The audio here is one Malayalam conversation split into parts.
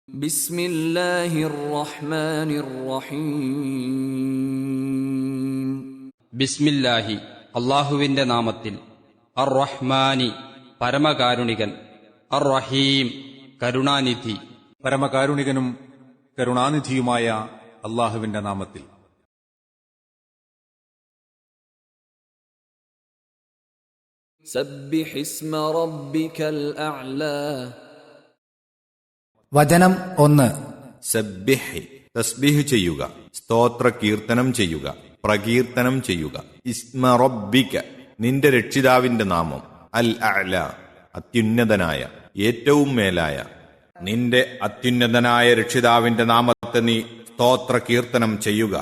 بسم الله الرحمن الرحيم ബിസ്മില്ലാഹി അല്ലാഹുവിന്റെ നാമത്തിൽ. അർ റഹ്മാനി പരമകാരുണികൻ, അർ റഹീം കരുണാനിധി. പരമകാരുണികനും കരുണാനിധിയുമായ അല്ലാഹുവിന്റെ നാമത്തിൽ. سبح اسم ربك الأعلى. വചനം 1. സബ്ബിഹ് തസ്ബീഹ് ചെയ്യുക, സ്തോത്ര കീർത്തനം ചെയ്യുക, പ്രകീർത്തനം ചെയ്യുക. ഇസ്മ റബ്ബിക നിന്റെ രക്ഷിതാവിന്റെ നാമം, അൽ അഅല അത്യുന്നതനായ, ഏറ്റവും മേലായ. നിന്റെ അത്യുന്നതനായ രക്ഷിതാവിന്റെ നാമത്തെ നീ സ്തോത്ര കീർത്തനം ചെയ്യുക.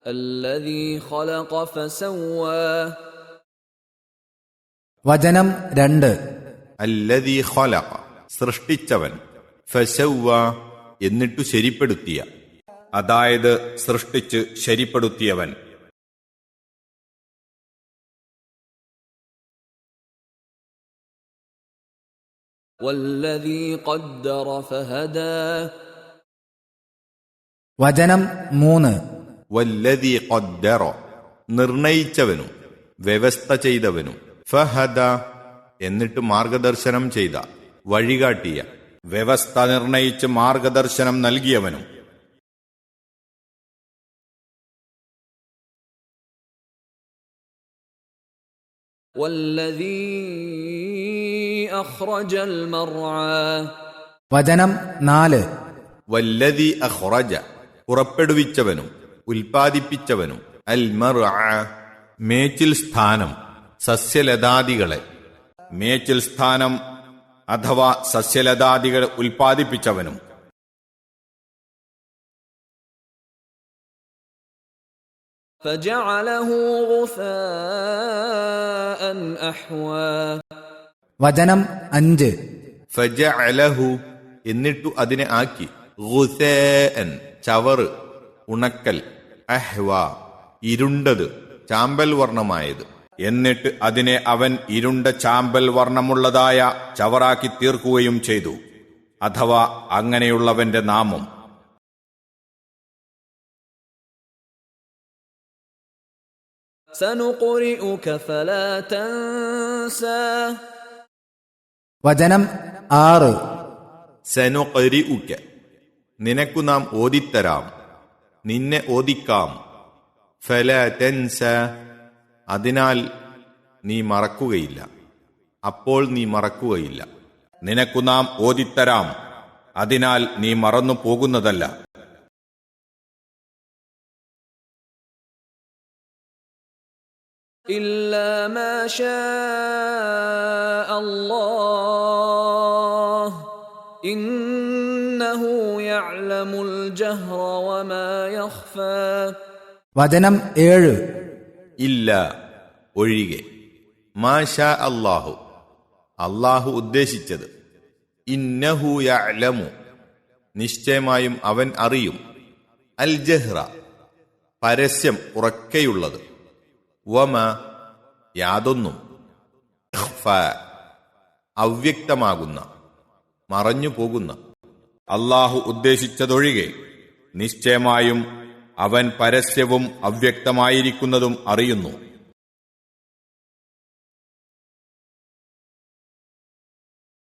الذي خلق فسوى. വചനം 2. അല്ലദീ ഖലഖ സൃഷ്ടിച്ചവൻ, ഫസവ്വ എന്നിട്ടു ശരിപ്പെടുത്തിയ, അതായത് സൃഷ്ടിച്ച് ശരിപ്പെടുത്തിയവൻ. والذي قدر فهدى. വചനം 3. വല്ലദീ ഖദ്ദറ നിർണയിച്ചവനും വ്യവസ്ഥ ചെയ്തവനും, ഫഹദ എന്നിട്ട് മാർഗദർശനം ചെയ്ത, വഴികാട്ടിയ, വ്യവസ്ഥ നിർണയിച്ച് മാർഗദർശനം നൽകിയവനും. والذي أخرج المرعى. വചനം 4. വല്ലദീ അഖ്റജ പുറപ്പെടുവിച്ചവനും ഉൽപ്പാദിപ്പിച്ചവനും, അൽ മർഅ മേച്ചിൽ സ്ഥാനം, സസ്യലതാദികളെ. മേച്ചിൽ സ്ഥാനം അഥവാ സസ്യലതാദികളെ ഉൽപ്പാദിപ്പിച്ചവനും. فجعله غثاء أحوى. വചനം 5. ഫജഅലഹു എന്നിട്ടു അതിനെ ആക്കി, ഗുസാഅൻ ചവറ്, ഉണക്കൽ, അഹ്വ ഇരുണ്ടത്, ചാമ്പൽ വർണ്ണമായത്. എന്നിട്ട് അതിനെ അവൻ ഇരുണ്ട ചാമ്പൽ വർണ്ണമുള്ളതായ ചവറാക്കി തീർക്കുകയും ചെയ്തു, അഥവാ അങ്ങനെയുള്ളവന്റെ നാമം. سنقرئك فلا تنسى. വചനം 6. സനുഖരിഉക നിനക്കു നാം ഓതിത്തരാം, നിന്നെ ഓദിക്കാം. ഫലാ തൻസ അതിനാൽ നീ മറക്കുകയില്ല, അപ്പോൾ നീ മറക്കുകയില്ല. നിനക്കു നാം ഓതിത്തരാം, അതിനാൽ നീ മറന്നു പോകുന്നതല്ല. إلا ما شاء الله إنه يعلم الجهر وما يخفى. വചനം 7. ഇല്ല ഒഴികെ, മാഷാ അല്ലാഹു അല്ലാഹു ഉദ്ദേശിച്ചത്, ഇന്നഹു യഅലമു നിശ്ചയമായും അവൻ അറിയും, അൽ ജഹ്റ പരസ്യം ഉറക്കെയുള്ളത്, വമ യാതൊന്നും, ഇഖ്ഫ അവ്യക്തമാകുന്ന മറഞ്ഞു പോകുന്ന. അല്ലാഹു ഉദ്ദേശിച്ചതൊഴികെ നിശ്ചയമായും അവൻ പരസ്യവും അവ്യക്തമായിരിക്കുന്നതും അറിയുന്നു.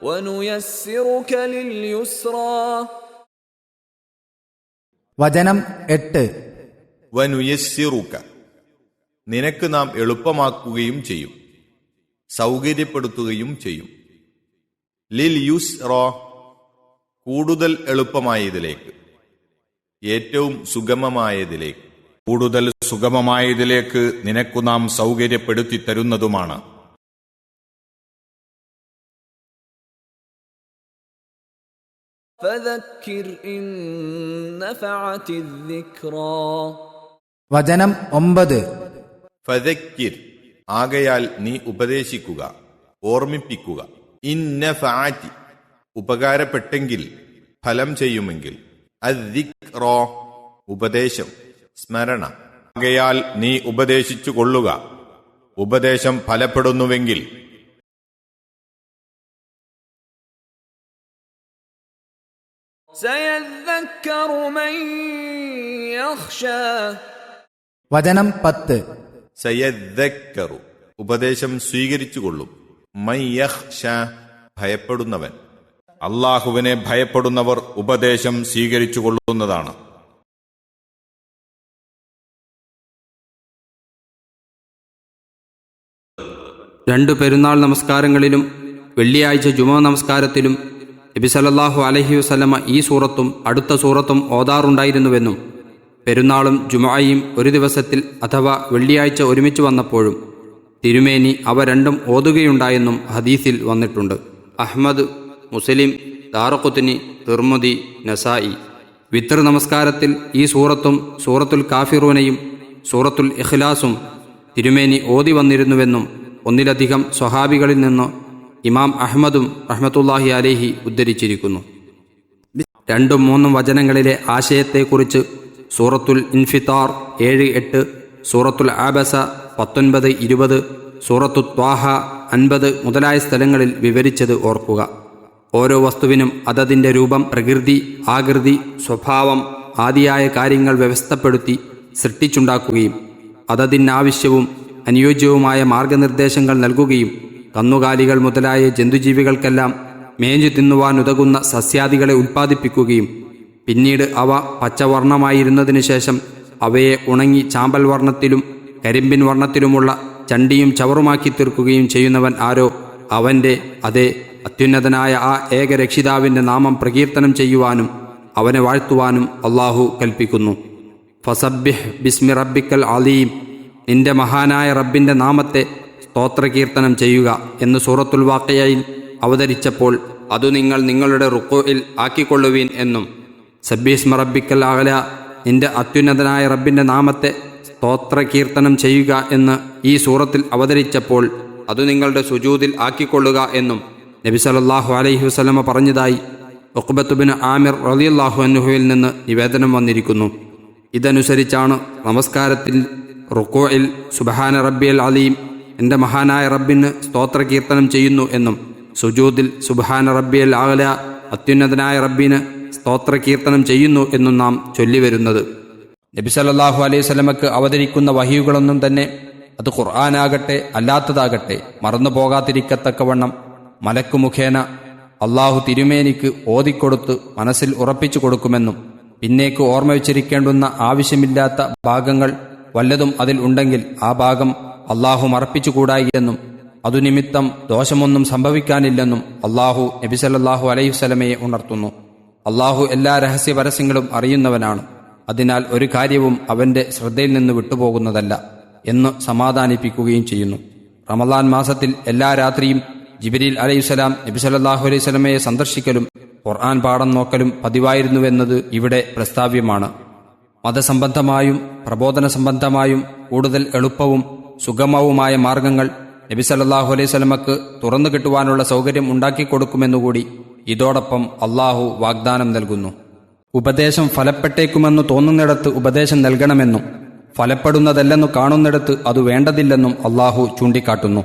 وَنُيَسِّرُكَ لِلْيُسْرَى. വചനം 8. വനുയസ്സിറുക നിനക്ക് നാം എളുപ്പമാക്കുകയും ചെയ്യും, സൗകര്യപ്പെടുത്തുകയും ചെയ്യും. ലിൽ യുസ്റ കൂടുതൽ എളുപ്പമായതിലേക്ക്, ഏറ്റവും സുഗമമായതിലേക്ക്. കൂടുതൽ സുഗമമായതിലേക്ക് നിനക്കു നാം സൗകര്യപ്പെടുത്തി തരുന്നതുമാണ്. فذكر إن نفعت الذكرى. വചനം 9. ഫദക്കിർ ആകയാൽ നീ ഉപദേശിക്കുക, ഓർമ്മിപ്പിക്കുക. ഇന്നഫഅതി ഉപകാരപ്പെട്ടെങ്കിൽ, ഫലം ചെയ്യുമെങ്കിൽ. അദ്ദിക്റ ഉപദേശം, സ്മരണ. ആകയാൽ നീ ഉപദേശിച്ചു കൊള്ളുക, ഉപദേശം ഫലപ്പെടുന്നുവെങ്കിൽ. سيذكر من يخشى വചനം 10. സയദ്ദക്കറു ഉപദേശം സ്വീകരിച്ചുകൊള്ളും. മയ്യഹ്ഷ ഭയപ്പെടുന്നവൻ. അള്ളാഹുവിനെ ഭയപ്പെടുന്നവർ ഉപദേശം സ്വീകരിച്ചുകൊള്ളുന്നതാണ്. രണ്ടു പെരുന്നാൾ നമസ്കാരങ്ങളിലും വെള്ളിയാഴ്ച ജുമാ നമസ്കാരത്തിലും നബി സല്ലല്ലാഹു അലൈഹി വസല്ലമ ഈ സൂറത്തും അടുത്ത സൂറത്തും ഓതാറുണ്ടായിരുന്നുവെന്നും പെരുന്നാളും ജുമുഅയും ഒരു ദിവസത്തിൽ അഥവാ വെള്ളിയാഴ്ച ഒരുമിച്ച് വന്നപ്പോഴും തിരുമേനി അവ രണ്ടും ഓതുകയുണ്ടായെന്നും ഹദീസിൽ വന്നിട്ടുണ്ട്. അഹ്മദ്, മുസ്ലിം, ദാറഖുത്നി, തിർമുദി, നസായി. വിത്ർ നമസ്കാരത്തിൽ ഈ സൂറത്തും സൂറത്തുൽ കാഫിറൂനയും സൂറത്തുൽ ഇഖ്ലാസും തിരുമേനി ഓതി വന്നിരുന്നുവെന്നും ഒന്നിലധികം സ്വഹാബികളിൽ നിന്ന് ഇമാം അഹ്മദും റഹ്മത്തുള്ളാഹി അലൈഹി ഉദ്ധരിച്ചിരിക്കുന്നു. 2, 3 വചനങ്ങളിലെ ആശയത്തെക്കുറിച്ച് സൂറത്തുൽ ഇൻഫിത്താർ 7, 8, സൂറത്തുൽ ആബസ 19, 20, സൂറത്തു ത്വാഹ 50 മുതലായ സ്ഥലങ്ങളിൽ വിവരിച്ചത് ഓർക്കുക. ഓരോ വസ്തുവിനും അതതിൻ്റെ രൂപം, പ്രകൃതി, ആകൃതി, സ്വഭാവം ആദിയായ കാര്യങ്ങൾ വ്യവസ്ഥപ്പെടുത്തി സൃഷ്ടിച്ചുണ്ടാക്കുകയും അതതിനാവശ്യവും അനുയോജ്യവുമായ മാർഗനിർദ്ദേശങ്ങൾ നൽകുകയും കന്നുകാലികൾ മുതലായ ജന്തുജീവികൾക്കെല്ലാം മേഞ്ഞു തിന്നുവാനുതകുന്ന സസ്യാദികളെ ഉൽപ്പാദിപ്പിക്കുകയും പിന്നീട് അവ പച്ചവർണ്ണമായിരുന്നതിനു ശേഷം അവയെ ഉണങ്ങി ചാമ്പൽ വർണ്ണത്തിലും കരിമ്പിൻ വർണ്ണത്തിലുമുള്ള ചണ്ടിയും ചവറുമാക്കി തീർക്കുകയും ചെയ്യുന്നവൻ ആരോ അവൻ്റെ അതേ അത്യുന്നതനായ ആ ഏകരക്ഷിതാവിൻ്റെ നാമം പ്രകീർത്തനം ചെയ്യുവാനും അവനെ വാഴ്ത്തുവാനും അള്ളാഹു കൽപ്പിക്കുന്നു. ഫസബ്ബിഹ് ബിസ്മി റബ്ബിക്കൽ അലീം, നിന്റെ മഹാനായ റബ്ബിൻ്റെ നാമത്തെ സ്തോത്രകീർത്തനം ചെയ്യുക എന്ന് സൂറത്തുൽ വാഖിയയിൽ അവതരിച്ചപ്പോൾ അതു നിങ്ങൾ നിങ്ങളുടെ റുക്കൂഇൽ ആക്കിക്കൊള്ളുവീൻ എന്നും സബ്ബിസ്മ റബ്ബിക്കൽ അഅല, നിന്റെ അത്യുന്നതനായ റബ്ബിൻ്റെ നാമത്തെ സ്തോത്രകീർത്തനം ചെയ്യുക എന്ന് ഈ സൂറത്തിൽ അവതരിച്ചപ്പോൾ അതു നിങ്ങളുടെ സുജൂദിൽ ആക്കിക്കൊള്ളുക എന്നും നബി സല്ലല്ലാഹു അലൈഹി വസല്ലമ പറഞ്ഞതായി ഉഖ്ബത്ത് ബിൻ ആമിർ റളിയല്ലാഹു അൻഹുവിൽ നിന്ന് നിവേദനം വന്നിരിക്കുന്നു. ഇതനുസരിച്ചാണ് നമസ്കാരത്തിൽ റുക്കൂഇൽ സുബ്ഹാന റബ്ബിയൽ അലീം, എൻ്റെ മഹാനായ റബ്ബിന് സ്തോത്രകീർത്തനം ചെയ്യുന്നു എന്നും സുജൂദിൽ സുബ്ഹാന റബ്ബിയൽ അഅല, അത്യുന്നതനായ റബ്ബിന് സ്തോത്രകീർത്തനം ചെയ്യുന്നു എന്നും നാം ചൊല്ലിവരുന്നത്. നബി സല്ലല്ലാഹു അലൈഹി വസല്ലമക്ക് അവതരിക്കുന്ന വഹിയുകളൊന്നും തന്നെ അത് ഖുർആനാകട്ടെ അല്ലാത്തതാകട്ടെ മറന്നു പോകാതിരിക്കത്തക്കവണ്ണം മലക്കു മുഖേന അള്ളാഹു തിരുമേനിക്ക് ഓതിക്കൊടുത്ത് മനസ്സിൽ ഉറപ്പിച്ചു കൊടുക്കുമെന്നും പിന്നേക്ക് ഓർമ്മ വെച്ചിരിക്കേണ്ടുന്ന ആവശ്യമില്ലാത്ത ഭാഗങ്ങൾ വല്ലതും അതിൽ ഉണ്ടെങ്കിൽ ആ ഭാഗം അള്ളാഹു മറപ്പിച്ചുകൂടായെന്നും അതുനിമിത്തം ദോഷമൊന്നും സംഭവിക്കാനില്ലെന്നും അള്ളാഹു നബി സല്ലല്ലാഹു അലൈഹി വസല്ലമയെ ഉണർത്തുന്നു. അള്ളാഹു എല്ലാ രഹസ്യ പരസ്യങ്ങളും അറിയുന്നവനാണ്. അതിനാൽ ഒരു കാര്യവും അവൻ്റെ ശ്രദ്ധയിൽ നിന്ന് വിട്ടുപോകുന്നതല്ല എന്ന് സമാധാനിപ്പിക്കുകയും ചെയ്യുന്നു. റമളാൻ മാസത്തിൽ എല്ലാ രാത്രിയും ജിബ്രീൽ അലൈഹിസ്സലാം നബി സല്ലല്ലാഹു അലൈഹി വസല്ലമയെ സന്ദർശിക്കലും ഖുർആൻ പാഠം നോക്കലും പതിവായിരുന്നുവെന്നത് ഇവിടെ പ്രസ്താവ്യമാണ്. മതസംബന്ധമായും പ്രബോധന സംബന്ധമായും കൂടുതൽ എളുപ്പവും സുഗമവുമായ മാർഗങ്ങൾ നബി സല്ലല്ലാഹു അലൈഹി വസല്ലമക്ക് തുറന്നു കിട്ടുവാനുള്ള സൗകര്യം ഉണ്ടാക്കിക്കൊടുക്കുമെന്നുകൂടി ഇതോടൊപ്പം അള്ളാഹു വാഗ്ദാനം നൽകുന്നു. ഉപദേശം ഫലപ്പെട്ടേക്കുമെന്നു തോന്നുന്നിടത്ത് ഉപദേശം നൽകണമെന്നും ഫലപ്പെടുന്നതല്ലെന്നു കാണുന്നിടത്ത് അത് വേണ്ടതില്ലെന്നും അള്ളാഹു ചൂണ്ടിക്കാട്ടുന്നു.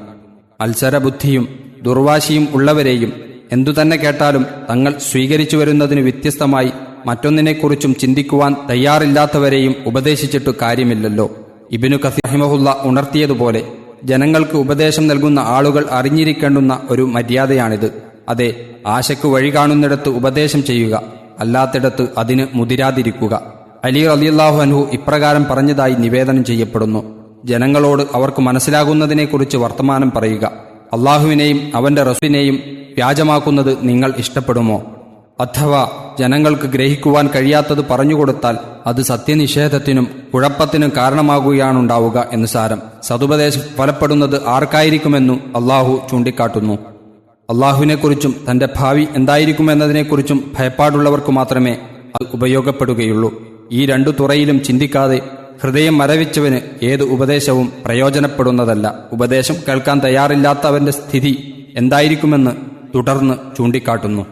മത്സരബുദ്ധിയും ദുർവാശിയും ഉള്ളവരെയും എന്തുതന്നെ കേട്ടാലും തങ്ങൾ സ്വീകരിച്ചു വരുന്നതിനു വ്യത്യസ്തമായി മറ്റൊന്നിനെക്കുറിച്ചും ചിന്തിക്കുവാൻ തയ്യാറില്ലാത്തവരെയും ഉപദേശിച്ചിട്ടു കാര്യമില്ലല്ലോ. ഇബ്നു കസീർ റഹിമഹുള്ള ഉണർത്തിയതുപോലെ ജനങ്ങൾക്ക് ഉപദേശം നൽകുന്ന ആളുകൾ അറിഞ്ഞിരിക്കേണ്ടുന്ന ഒരു മര്യാദയാണിത്. അതെ, ആശയ്ക്ക് വഴി കാണുന്നിടത്ത് ഉപദേശം ചെയ്യുക, അല്ലാത്തിടത്ത് അതിന് മുതിരാതിരിക്കുക. അലി റളിയല്ലാഹു അൻഹു ഇപ്രകാരം പറഞ്ഞതായി നിവേദനം ചെയ്യപ്പെടുന്നു: ജനങ്ങളോട് അവർക്ക് മനസ്സിലാകുന്നതിനെക്കുറിച്ച് വർത്തമാനം പറയുക. അള്ളാഹുവിനെയും അവന്റെ റസൂലിനെയും വ്യാജമാക്കുന്നത് നിങ്ങൾ ഇഷ്ടപ്പെടുമോ? അഥവാ ജനങ്ങൾക്ക് ഗ്രഹിക്കുവാൻ കഴിയാത്തത് പറഞ്ഞുകൊടുത്താൽ അത് സത്യനിഷേധത്തിനും കുഴപ്പത്തിനും കാരണമാകുകയാണുണ്ടാവുക എന്ന് സാരം. സതുപദേശം ഫലപ്പെടുന്നത് ആർക്കായിരിക്കുമെന്നു അള്ളാഹു ചൂണ്ടിക്കാട്ടുന്നു. അള്ളാഹുവിനെക്കുറിച്ചും തന്റെ ഭാവി എന്തായിരിക്കുമെന്നതിനെക്കുറിച്ചും ഭയപ്പാടുള്ളവർക്ക് മാത്രമേ അത് ഉപയോഗപ്പെടുകയുള്ളൂ. ഈ രണ്ടു തുറയിലും ചിന്തിക്കാതെ ഹൃദയം മരവിച്ചവന് ഏത് ഉപദേശവും പ്രയോജനപ്പെടുന്നതല്ല. ഉപദേശം കേൾക്കാൻ തയ്യാറില്ലാത്തവന്റെ സ്ഥിതി എന്തായിരിക്കുമെന്ന് തുടർന്ന് ചൂണ്ടിക്കാട്ടുന്നു.